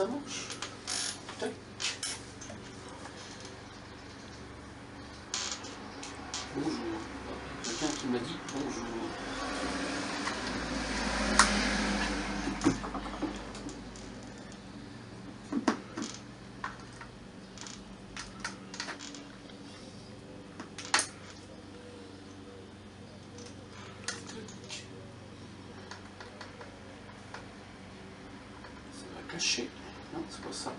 ça marche. Tac. Bonjour. Quelqu'un qui m'a dit bonjour. Ça va cacher. Non, c'est pas ça.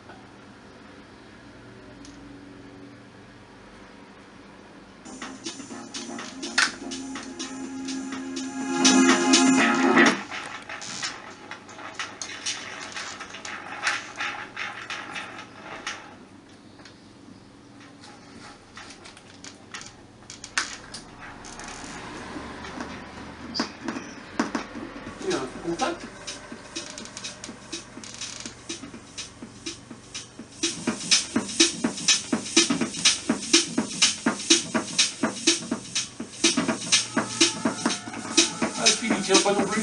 Il y a un contact. Ah, le fil il tient pas non plus.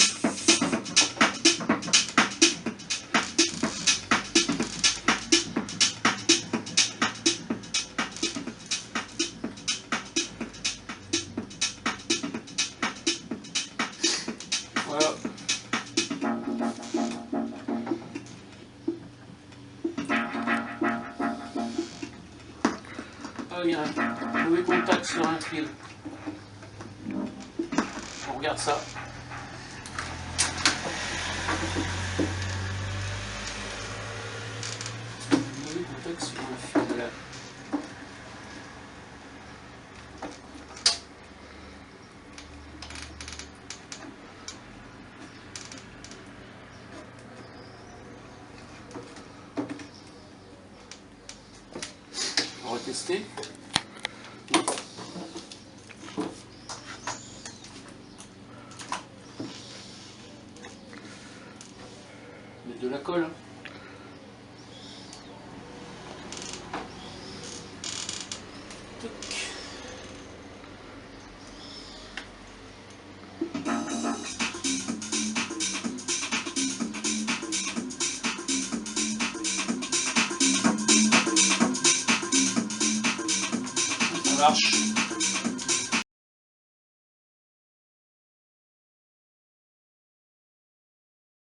Voilà. Ah, il y a un mauvais contact sur un fil. On regarde ça. Mauvais contact sur un fil là. On va tester. Mettre de la colle. Tac. Ça marche.